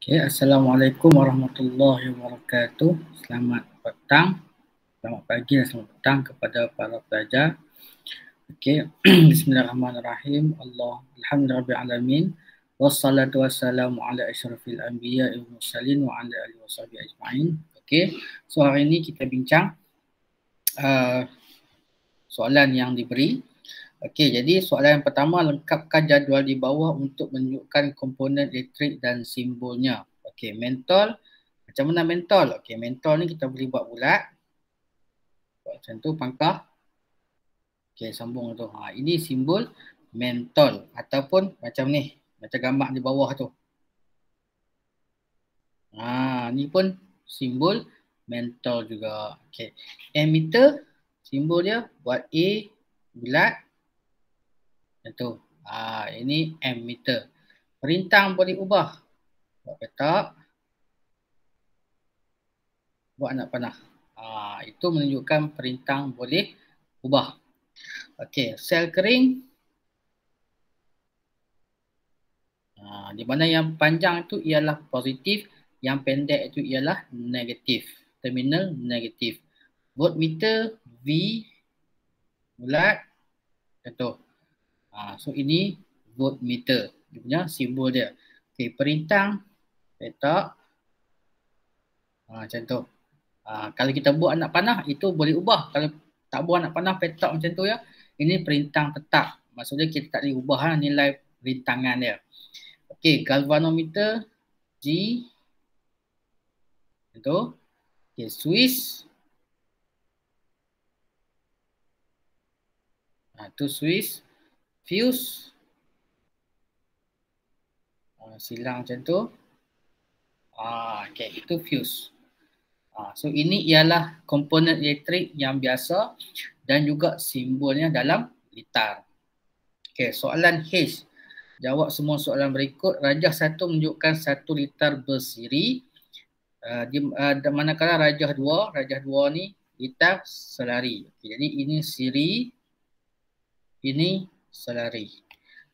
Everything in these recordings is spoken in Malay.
Okay, Assalamualaikum warahmatullahi wabarakatuh. Selamat petang, selamat pagi dan selamat petang kepada para pelajar. Okay. Bismillahirrahmanirrahim. Alhamdulillahirrahmanirrahim. Wassalatu wassalamu ala asyrafil anbiya wal mursalin wa ala alihi washabihi ajma'in. Okay. So hari ini kita bincang soalan yang diberi. Okey, jadi soalan yang pertama, lengkapkan jadual di bawah untuk menunjukkan komponen elektrik dan simbolnya. Okey, mentol. Macam mana mentol? Okey, mentol ni kita boleh buat bulat. Buat macam tu, pangkah. Okey, sambung tu. Ini simbol mentol ataupun macam ni, macam gambar di bawah tu. Ni pun simbol mentol juga. Okey, ammeter, simbol dia buat A bulat. Macam tu. Ini ammeter. Perintang boleh ubah. Buat petak. Buat anak panah. Itu menunjukkan perintang boleh ubah. Okey, sel kering. Di mana yang panjang itu ialah positif, yang pendek itu ialah negatif. Terminal negatif. Voltmeter V bulat. Macam tu. So ini voltmeter. Dia punya simbol dia. Okey, perintang petak. Macam tu. Kalau kita buat anak panah, itu boleh ubah. Kalau tak buat anak panah, petak macam tu ya. Ini perintang tetap. Maksudnya kita tak boleh ubah nilai perintangan dia. Okey, galvanometer G. Macam tu. Okey, Swiss. Tu Swiss. Fuse. Silang macam tu. Okey, itu fuse. So ini ialah komponen elektrik yang biasa dan juga simbolnya dalam litar. Okey, soalan H. Jawab semua soalan berikut. Rajah 1 menunjukkan 1 litar bersiri. Manakala rajah 2 ni litar selari. Okay, jadi ini siri, ini selari.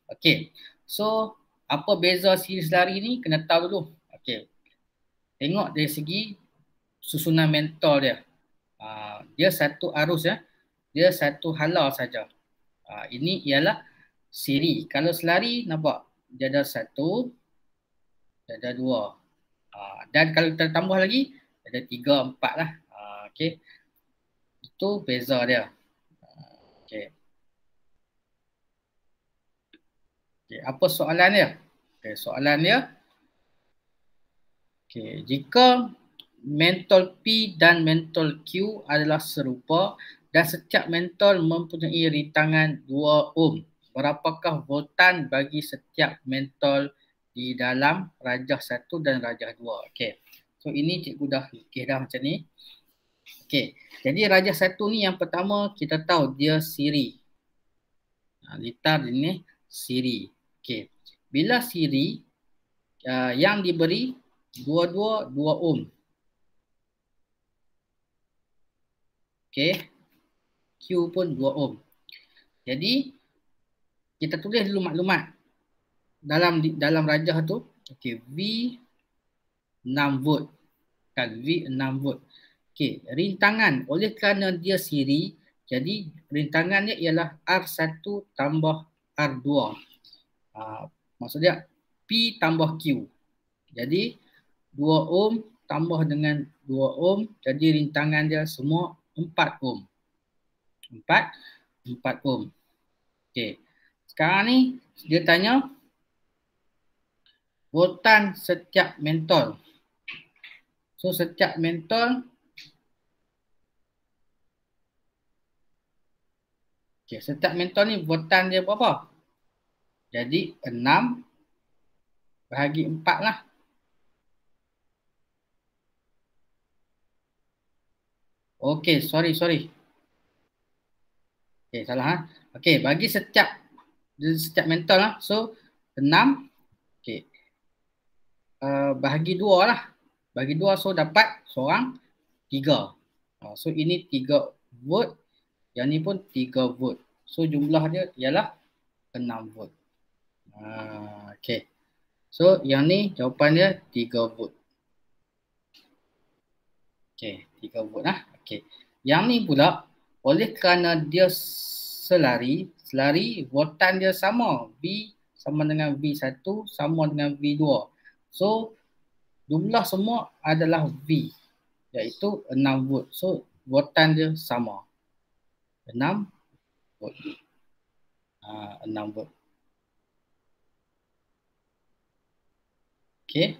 Okey, so apa beza siri selari ni? Kena tahu dulu. Okey, tengok dari segi susunan mentol dia. Dia satu arus ya. Dia satu hala saja. Ini ialah siri. Kalau selari nampak dia ada 1, dia ada 2. Dan kalau kita tambah lagi ada 3, 4 lah. Okey. Itu beza dia. Okey. Okey, apa soalan dia? Okey, soalan dia. Okey, jika mentol P dan mentol Q adalah serupa dan setiap mentol mempunyai rintangan 2 ohm, berapakah voltan bagi setiap mentol di dalam rajah 1 dan rajah 2? Okey. So ini cikgu dah fikir dah macam ni. Okey. Jadi rajah 1 ni yang pertama kita tahu dia siri. Litar ini siri. Okey. Bila siri yang diberi 2 ohm. Okey. Q pun 2 ohm. Jadi kita tulis dulu maklumat dalam rajah tu. Okey, V 6 volt. Kan V 6 volt. Okey, rintangan oleh kerana dia siri, jadi rintangannya ialah R1 tambah R2. Maksudnya P tambah Q. Jadi 2 ohm tambah dengan 2 ohm, jadi rintangan dia semua 4 ohm. 4 ohm. Okey. Sekarang ni dia tanya voltan setiap mentol. So setiap mentol setiap mentol ni voltan dia berapa? Jadi 6 bahagi 4 lah. Okey, sorry. Okey, salah ha. Okey, bagi setiap mentol lah. So 6. Okey. Bahagi 2 lah. Bagi 2 so dapat seorang 3. So ini 3 volt. Yang ni pun 3 volt. So jumlah dia ialah 6 volt. Okey. So yang ni jawapan dia 3 volt. Okey, 3 volt lah. Okey. Yang ni pula oleh kerana dia selari voltan dia sama. V sama dengan V1 sama dengan V2. So jumlah semua adalah V iaitu 6 volt. So voltan dia sama. 6 volt. 6 volt. Okey.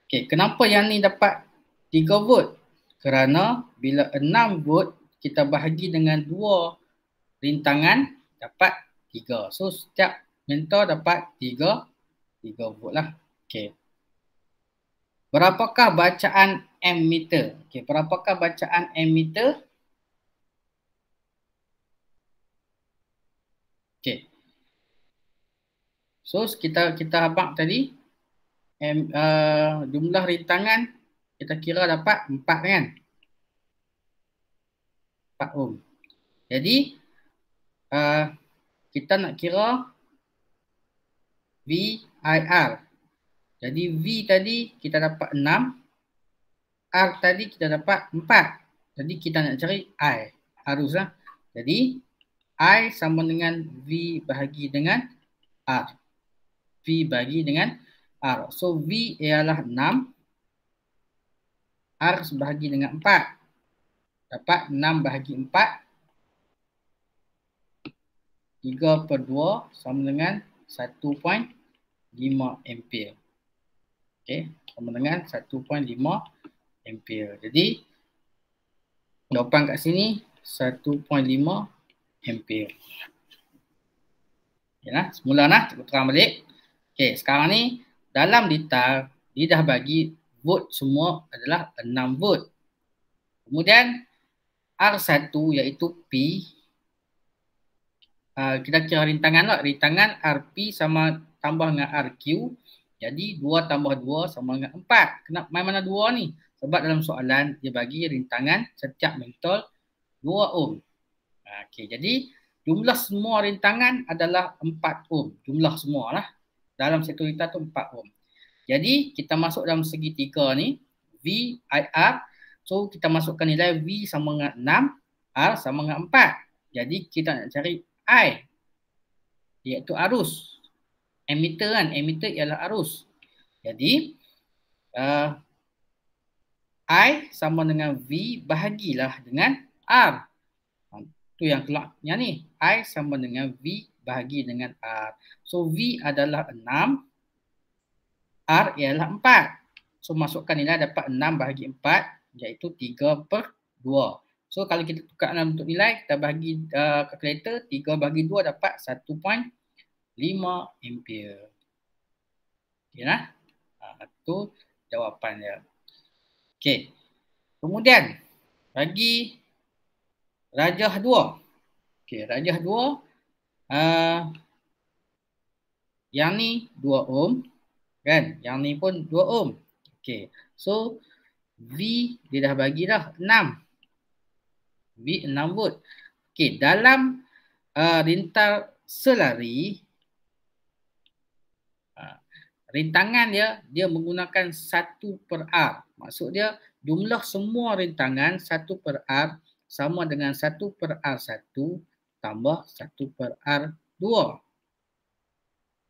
Okey, kenapa yang ni dapat 3 volt? Kerana bila 6 volt kita bahagi dengan 2 rintangan dapat 3. So setiap mentor dapat 3 volt lah. Okey. Berapakah bacaan ammeter? Okey, berapakah bacaan ammeter? Okey. So kita habaq tadi jumlah rintangan kita kira dapat 4 kan? 4 ohm. Jadi kita nak kira VIR. Jadi V tadi kita dapat 6, R tadi kita dapat 4. Jadi kita nak cari I. Haruslah. Jadi I sama dengan V bahagi dengan R. V bahagi dengan R. So V ialah 6. R bahagi dengan 4. Dapat 6 bahagi 4. 3/2 sama dengan 1.5 ampere. Okey, sama dengan 1.5 ampere. Jadi jawapan kat sini 1.5 ampere. Okeylah, semula nah cikgu terang balik. Okey, sekarang ni dalam litar dia dah bagi volt semua adalah 6 volt. Kemudian R1 iaitu P, kita kira rintangan lah. Rintangan RP sama tambah dengan RQ. Jadi 2 tambah 2 sama dengan 4. Kenapa main mana 2 ni? Sebab dalam soalan dia bagi rintangan setiap mentol 2 ohm. Okey, jadi jumlah semua rintangan adalah 4 ohm. Jumlah semua lah. Dalam satu litar tu 4 ohm. Jadi kita masuk dalam segitiga ni. VIR. So kita masukkan nilai V sama dengan 6. R sama dengan 4. Jadi kita nak cari I, iaitu arus. Ammeter kan, ammeter ialah arus. Jadi I sama dengan V bahagilah dengan R. Tu yang keluar yang ni. I sama dengan V bahagi dengan R. So V adalah 6, R ialah 4. So masukkan nilai dapat 6 bahagi 4 iaitu 3/2. So kalau kita tukar dalam bentuk nilai, kita bahagi kalkulator, 3 bahagi 2 dapat 1.5 ampere. Okey lah. Itu jawapan dia. Okey. Kemudian bagi rajah 2. Okey, rajah 2 yang ni 2 ohm kan? Yang ni pun 2 ohm. Okey. So V dia dah bagi dah 6. V 6 volt. Okey, dalam rintar selari rintangan dia menggunakan 1/R. Maksud dia jumlah semua rintangan 1/R sama dengan 1/R1 tambah 1/R2.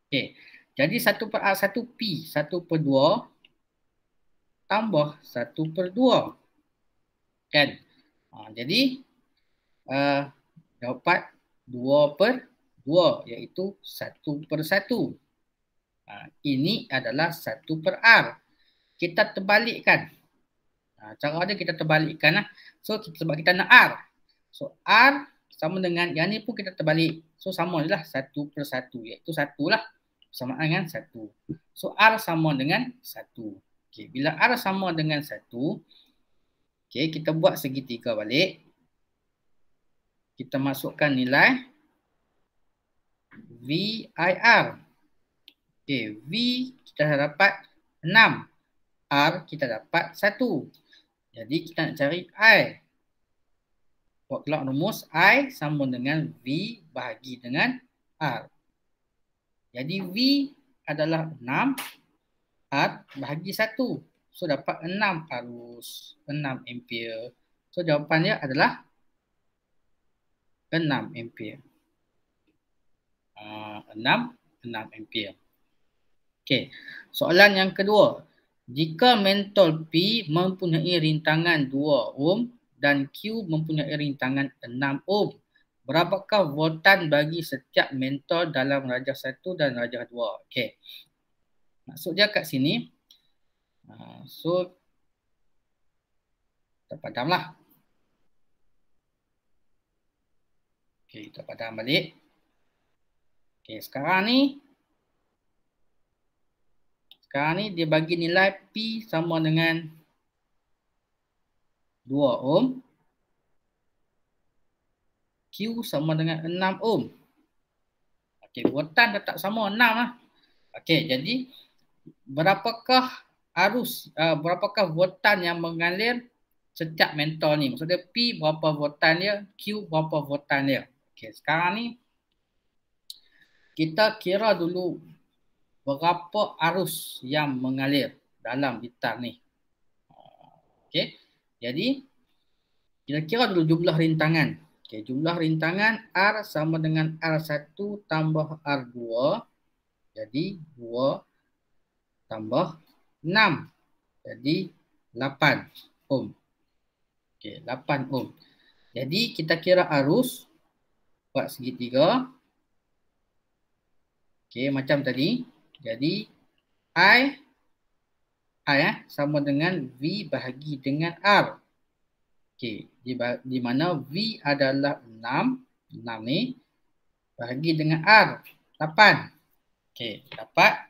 Okey. Jadi 1/R1 P 1/2 tambah 1/2. Kan? Jadi dapat 2/2 iaitu 1/1. Ini adalah 1/R. Kita terbalikkan. Cara dia kita terbalikkan lah. So sebab kita nak R. So R sama dengan yang ni pun kita terbalik. So sama je lah 1/1 iaitu 1 lah. Sama dengan 1. So R sama dengan 1. Okay, bila R sama dengan 1, okay, kita buat segitiga balik. Kita masukkan nilai VIR. Okay, V kita dah dapat 6. R kita dapat 1. Jadi kita nak cari I. Buat keluar rumus I sama dengan V bahagi dengan R. Jadi V adalah 6. R bahagi 1. So dapat 6 arus, 6 ampere. So jawapannya adalah 6 ampere. 6 ampere. Okey. Soalan yang kedua. Jika mentol P mempunyai rintangan 2 ohm dan Q mempunyai rintangan 6 ohm, berapakah voltan bagi setiap mentol dalam rajah 1 dan rajah 2? Okey. Maksud dia kat sini. So kita padamlah. Okey, kita padam balik. Okey, sekarang ni dia bagi nilai P sama dengan 2 ohm. Q sama dengan 6 ohm. Okey, voltan tetap sama 6 lah. Okey, jadi berapakah voltan yang mengalir setiap mentol ni? Maksudnya P berapa voltan dia, Q berapa voltan dia. Okey, sekarang ni kita kira dulu berapa arus yang mengalir dalam gitar ni. Okey. Jadi kita kira dulu jumlah rintangan. Okey, jumlah rintangan R sama dengan R1 tambah R2. Jadi 2 tambah 6. Jadi 8 ohm. Okey, 8 ohm. Jadi kita kira arus buat segitiga. Okey, macam tadi. Jadi I sama dengan V bahagi dengan R. Okey, di mana V adalah 6. 6 ni bahagi dengan R 8. Okey, dapat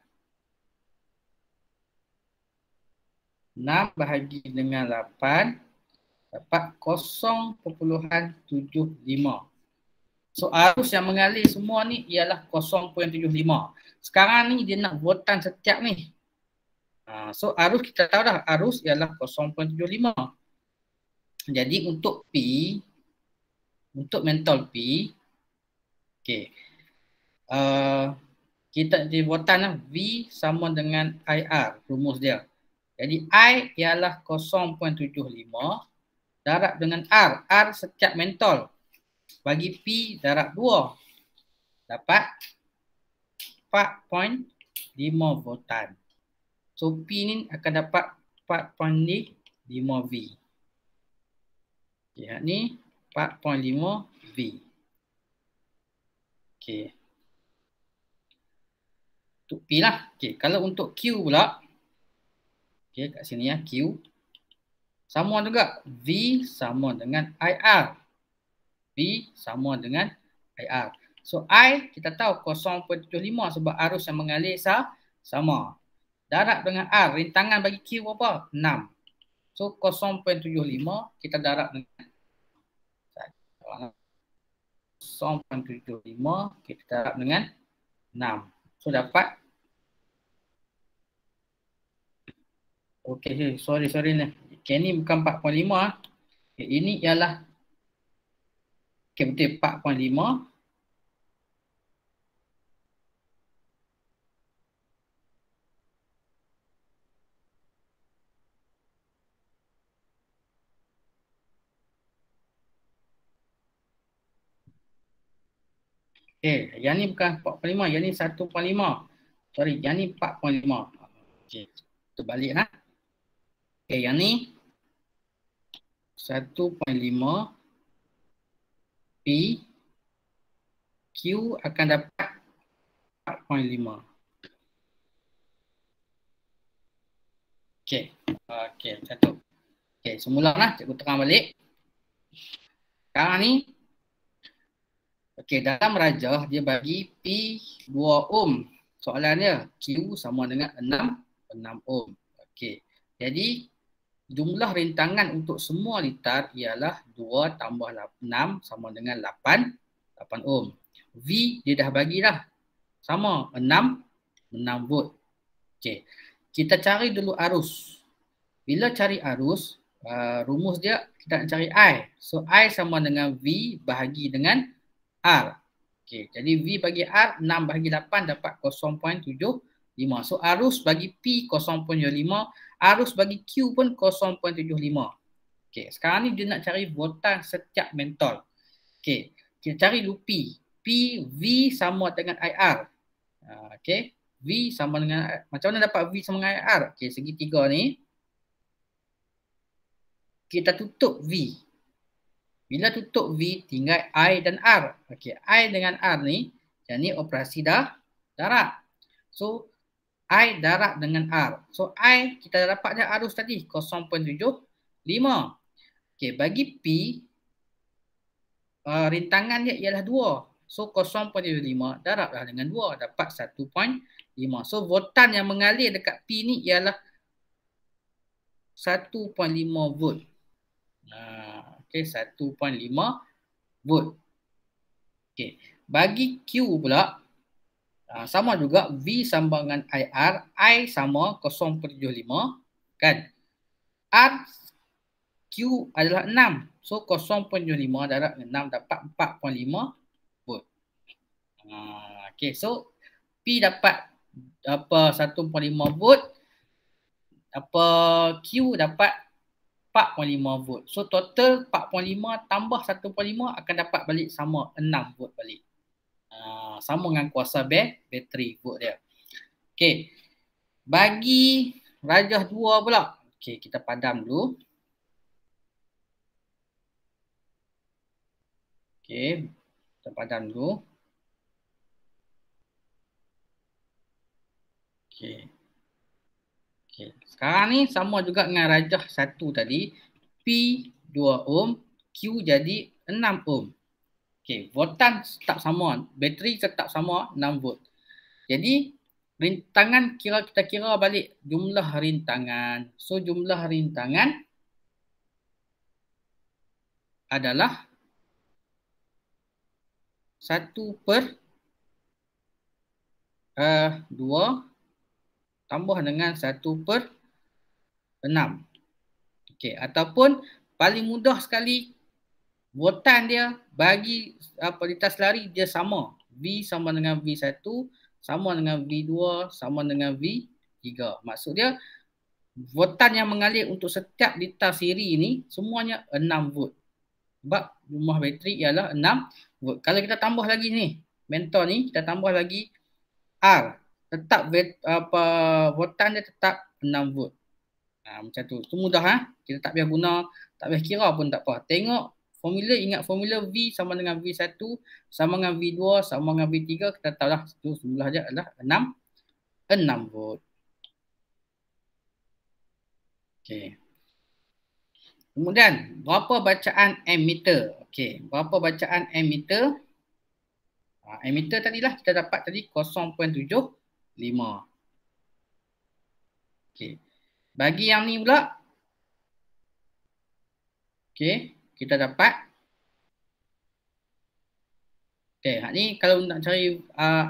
6 bahagi dengan 8 dapat 0.75. So arus yang mengalir semua ni ialah 0.75. Sekarang ni dia nak voltan setiap ni. So arus kita tahu dah, arus ialah 0.75. Jadi untuk P, untuk mentol P, okey. Kita di voltan lah, V sama dengan IR, rumus dia. Jadi I ialah 0.75 darab dengan R. R setiap mentol. Bagi P darab 2. Dapat 4.5 voltan. So P ni akan dapat 4.5 V. Okay, ni 4.5 V. Okay. Untuk P lah. Okay, kalau untuk Q pula. Okay, kat sini ya, Q. Sama juga. V sama dengan IR. V sama dengan IR. So I kita tahu 0.75 sebab arus yang mengalir sama. Darab dengan R, rintangan bagi Q berapa? 6. So 0.75 kita darab dengan 0.75 kita darab dengan 6. So dapat. Okey, sorry ni. Okay, ni bukan 4.5. Okay, ini ialah betul 4.5. Okay, yang ni bukan 4.5, yang ni 1.5. Sorry, yang ni 4.5. Okay, kita balik lah. Okay, yang ni 1.5 P Q akan dapat 4.5. Okay, satu. Okay, semula lah cikgu terang balik. Sekarang ni, okay, dalam rajah dia bagi P 2 ohm. Soalan dia, Q sama dengan 6 ohm. Okay, jadi jumlah rintangan untuk semua litar ialah 2 tambah 6 sama dengan 8 ohm. V dia dah bagi dah. Sama 6 volt. Okay. Kita cari dulu arus. Bila cari arus, rumus dia kita nak cari I. So I sama dengan V bahagi dengan R. Okay. Jadi V bagi R 6 bahagi 8 dapat 0.75. So arus bagi P 0.5, arus bagi Q pun 0.75. Okey, sekarang ni dia nak cari voltan setiap mentol. Okey, kita cari dulu P. P V sama dengan IR. Okey, V sama dengan, macam mana dapat V sama dengan IR? Okey, segitiga ni kita tutup V. Bila tutup V, tinggal I dan R. Okey, I dengan R ni, yang ni operasi darat. So, I darat dengan R. So, I kita dapat dah arus tadi, 0.75. Okey, bagi P, rintangan dia ialah 2. So, 0.75 darablah dengan 2, dapat 1.5. So, voltan yang mengalir dekat P ni ialah 1.5 volt. Okey, 1.5 volt. Okey, bagi Q pula sama juga, V sama dengan IR, I sama 0.75 kan. R Q adalah 6. So 0.75 darab 6 dapat 4.5 volt. Okey, so P dapat apa 1.5 volt, apa Q dapat 4.5 volt. So total 4.5 tambah 1.5 akan dapat balik sama 6 volt balik. Sama dengan kuasa bateri volt dia. Okey. Bagi rajah 2 pula. Okey, kita padam dulu. Okey, kita padam dulu. Okey. Okey, sekarang ni sama juga dengan rajah 1 tadi. P 2 ohm, Q jadi 6 ohm. Okey, voltan tetap sama, bateri tetap sama 6 volt. Jadi rintangan kita kira balik jumlah rintangan. So jumlah rintangan adalah 1/2 tambah dengan 1/6. Okey, ataupun paling mudah sekali, voltan dia bagi lintas lari dia sama. V sama dengan V1, sama dengan V2, sama dengan V3. Maksud dia voltan yang mengalir untuk setiap lintas siri ni semuanya 6 volt. Sebab jumlah bateri ialah 6 volt. Kalau kita tambah lagi ni, mentor ni kita tambah lagi R, tetap voltan dia tetap 6 volt. Macam tu. Itu mudah Kita tak payah guna, tak payah kira pun tak apa. Tengok formula, ingat formula V sama dengan V1, sama dengan V2, sama dengan V3, kita tahulah itu jumlah dia adalah 6 volt. Okey. Kemudian, berapa bacaan ammeter? Okey, berapa bacaan ammeter? Ammeter tadilah kita dapat tadi 0.75. Okey. Bagi yang ni pula, okey, kita dapat. Okey, ni kalau nak cari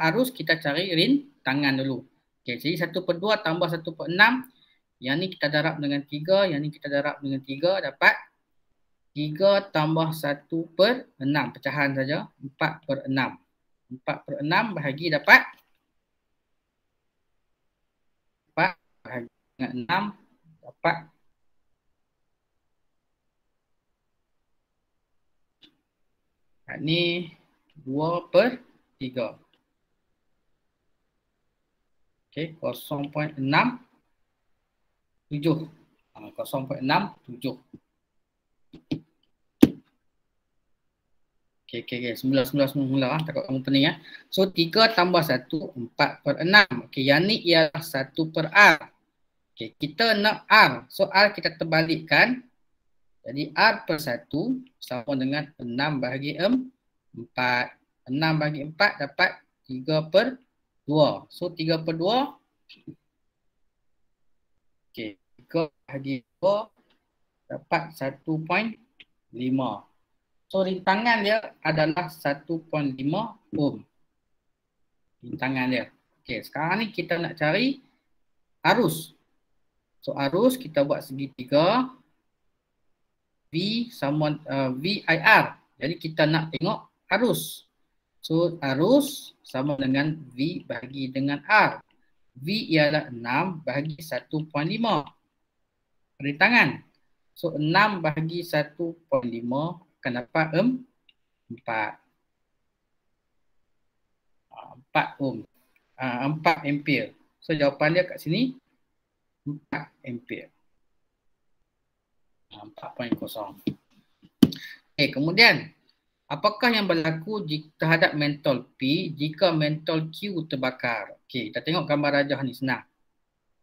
arus, kita cari rintangan dulu. Okey, jadi 1/2 tambah 1/6. Yang ni kita darab dengan 3, yang ni kita darab dengan 3, dapat 3 tambah 1/6, pecahan saja, 4/6. 4/6 bahagi dapat 4 bahagi dengan 6, dapat ni 2/3. Okey, 0.67. 0.67. Okey. Semula takut kamu pening So 3 tambah 1, 4/6. Okey, yang ni ialah 1/R. Okey, kita nak R. So R kita terbalikkan. Jadi R/1 sama dengan 6 bahagi 4. 6 bahagi 4 dapat 3/2. So 3/2. Okey, 3 bahagi 2 dapat 1.5. So rintangan dia adalah 1.5 ohm. Rintangan dia. Okey, sekarang ni kita nak cari arus. So arus kita buat segitiga. V sama VIR. Jadi kita nak tengok arus. So arus sama dengan V bahagi dengan R. V ialah 6 bahagi 1.5. Rintangan. So 6 bahagi 1.5 akan dapat 4. 4 ohm. 4 ampere. So jawapan dia kat sini 4 ampere. 4.0. Okay, kemudian apakah yang berlaku terhadap mentol P jika mentol Q terbakar? Okay, kita tengok gambar rajah ni senang.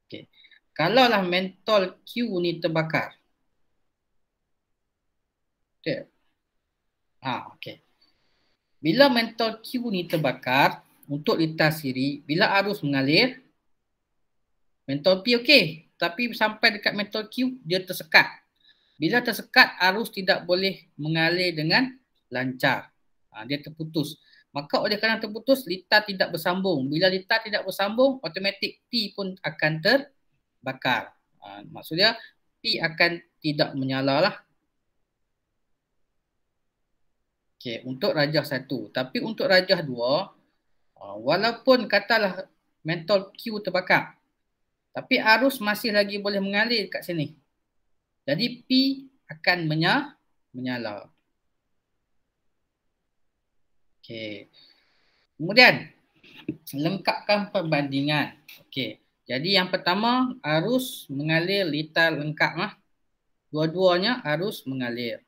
Okay. Kalaulah mentol Q ni terbakar. Okay. Okay. Bila mentol Q ni terbakar, untuk litar siri, bila arus mengalir, mentol P okey. Tapi sampai dekat mentol Q, dia tersekat. Bila tersekat, arus tidak boleh mengalir dengan lancar. Dia terputus. Maka oleh kerana terputus, litar tidak bersambung. Bila litar tidak bersambung, automatik P pun akan terbakar. Maksudnya, P akan tidak menyala lah. Okay, untuk rajah 1. Tapi untuk rajah 2, walaupun katalah mentol Q terbakar, tapi arus masih lagi boleh mengalir kat sini. Jadi P akan menyala. Okey. Kemudian lengkapkan perbandingan. Okey. Jadi yang pertama arus mengalir litar lengkap lah. Dua-duanya arus mengalir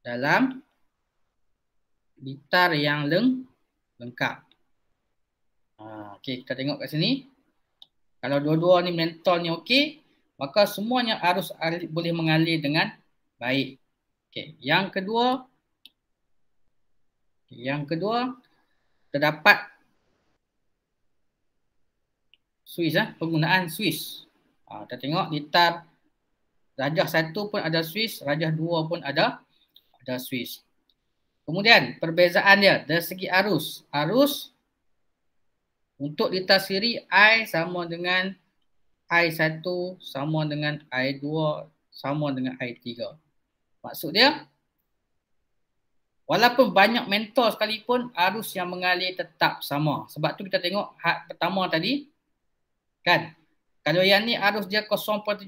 dalam litar yang lengkap. Okey, kita tengok kat sini. Kalau dua-dua ni mentol ni okey, maka semuanya arus boleh mengalir dengan baik. Okey, yang kedua terdapat switch penggunaan switch. Kita tengok litar rajah 1 pun ada switch, rajah 2 pun ada switch. Kemudian perbezaan dia dari segi arus. Arus untuk litar siri I sama dengan I1 sama dengan I2 sama dengan I3. Maksud dia, walaupun banyak mentol sekalipun, arus yang mengalir tetap sama. Sebab tu kita tengok had pertama tadi, kan? Kalau yang ni arus dia 0.75,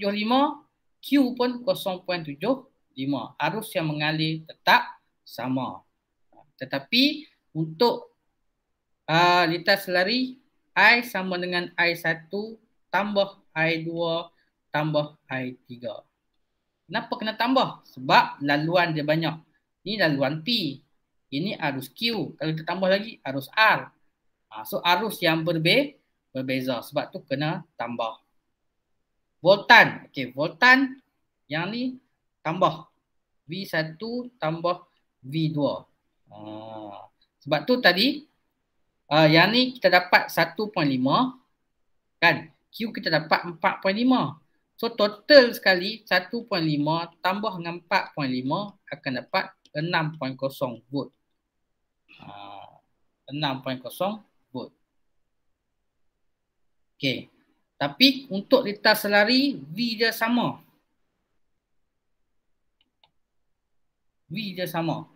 Q pun 0.75. Arus yang mengalir tetap sama. Tetapi untuk litar selari, I sama dengan I1 tambah I2 tambah I3. Kenapa kena tambah? Sebab laluan dia banyak. Ini laluan P. Ini arus Q. Kalau kita tambah lagi, arus R. So arus yang berbeza. Sebab tu kena tambah. Voltan. Okey, voltan yang ni tambah. V1 tambah V2. Sebab tu tadi, yang ni kita dapat 1.5. Kan? Q kita dapat 4.5. So total sekali 1.5 tambah dengan 4.5 akan dapat 6.0 volt. 6.0 volt. Okey. Tapi untuk litar selari V dia sama. V dia sama.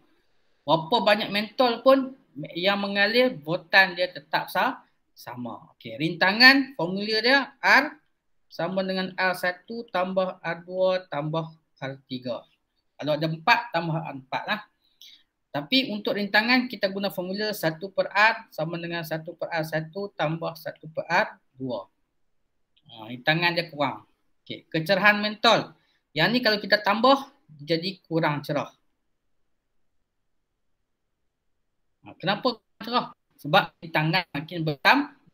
Berapa banyak mentol pun yang mengalir, voltan dia tetap sama. Okey, rintangan formula dia R sama dengan R1 tambah R2 tambah R3. Kalau ada 4 tambah R4 lah. Tapi untuk rintangan kita guna formula 1 per R sama dengan 1 per R1 tambah 1 per R2. Rintangan dia kurang. Okey, kecerahan mentol. Yang ni kalau kita tambah jadi kurang cerah. Kenapa cerah? Sebab rintangan makin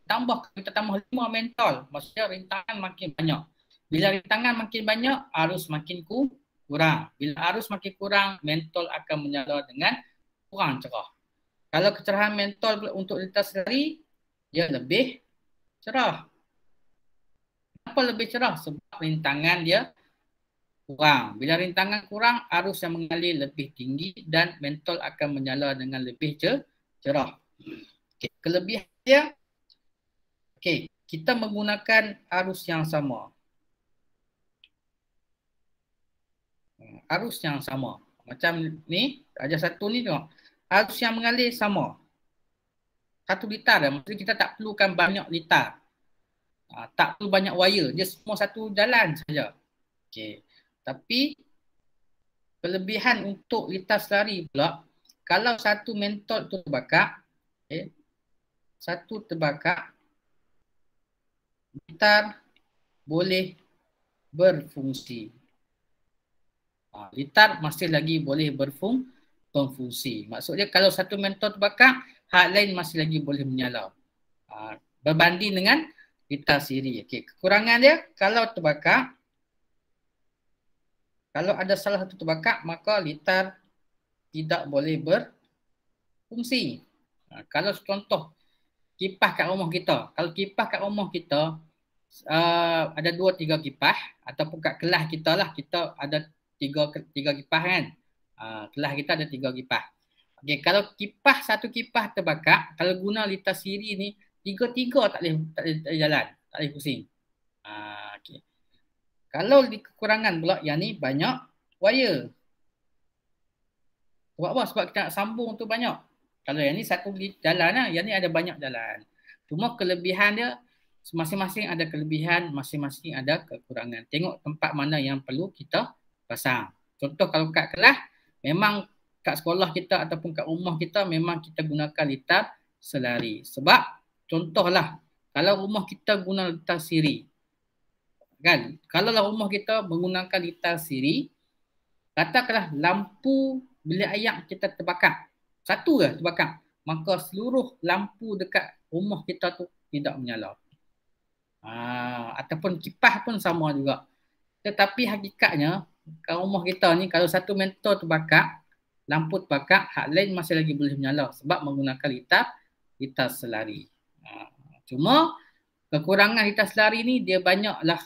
tambah, kita tambah 5 mentol. Maksudnya rintangan makin banyak. Bila rintangan makin banyak, arus makin kurang. Bila arus makin kurang, mentol akan menyala dengan kurang cerah. Kalau kecerahan mentol untuk litar selari, dia lebih cerah. Kenapa lebih cerah? Sebab rintangan dia kurang. Bila rintangan kurang, arus yang mengalir lebih tinggi dan mentol akan menyala dengan lebih cerah. Okay. Kelebihan dia, okay, kita menggunakan arus yang sama. Arus yang sama. Macam ni, rajah 1 ni tengok. Arus yang mengalir sama. satu litar dah. Maksudnya kita tak perlukan banyak litar. Tak perlu banyak wire. Dia semua satu jalan saja. Okey. Tapi kelebihan untuk litar selari pula, kalau satu mentol tu terbakar, satu terbakar, litar boleh berfungsi. Litar masih lagi boleh berfungsi. Maksudnya kalau satu mentol terbakar, hal lain masih lagi boleh menyala. Berbanding dengan litar siri. Okey, kekurangan dia kalau terbakar, kalau ada salah satu terbakar, maka litar tidak boleh berfungsi. Kalau contoh kipas kat rumah kita, kalau kipas kat rumah kita ada 2-3 kipas, ataupun kat kelas kita lah, kita ada tiga kipas kan. Kelas kita ada 3 kipas. Okey, kalau satu kipas terbakar, kalau guna litar siri ni, tiga-tiga tak boleh jalan, tak boleh pusing. Okey. Kalau di kekurangan pula, yang ni banyak wire. Sebab apa? Sebab kita nak sambung tu banyak. Kalau yang ni satu jalan lah, yang ni ada banyak jalan. Cuma kelebihan dia, masing-masing ada kelebihan, masing-masing ada kekurangan. Tengok tempat mana yang perlu kita pasang. Contoh kalau kat kelas, memang kat sekolah kita ataupun kat rumah kita, memang kita gunakan litar selari. Sebab contohlah, kalau rumah kita guna litar siri, kan? Kalau rumah kita menggunakan litar siri, katakanlah lampu bilik air kita terbakar, satu je terbakar, maka seluruh lampu dekat rumah kita tu tidak menyala. Ataupun kipas pun sama juga. Tetapi hakikatnya kat rumah kita ni, kalau satu mentol terbakar, lampu terbakar, hak lain masih lagi boleh menyala sebab menggunakan litar selari. Cuma kekurangan litar selari ni, dia banyaklah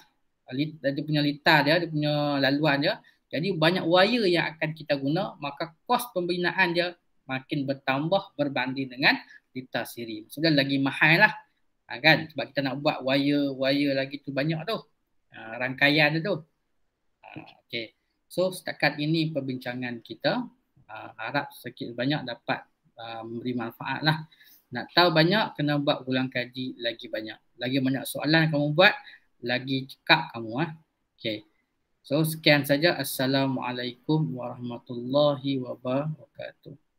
dia punya litar dia punya laluan dia. Jadi banyak wire yang akan kita guna, maka kos pembinaan dia makin bertambah berbanding dengan litar siri. Sudah lagi mahal lah. Kan? Sebab kita nak buat wire lagi tu banyak tu. Rangkaian dia tu. Okay. So setakat ini perbincangan kita. Harap sedikit banyak dapat memberi manfaat lah. Nak tahu banyak, kena buat ulang kaji lagi banyak. Lagi banyak soalan kamu buat, lagi cekap kamu. Okay. So sekian saja. Assalamualaikum warahmatullahi wabarakatuh.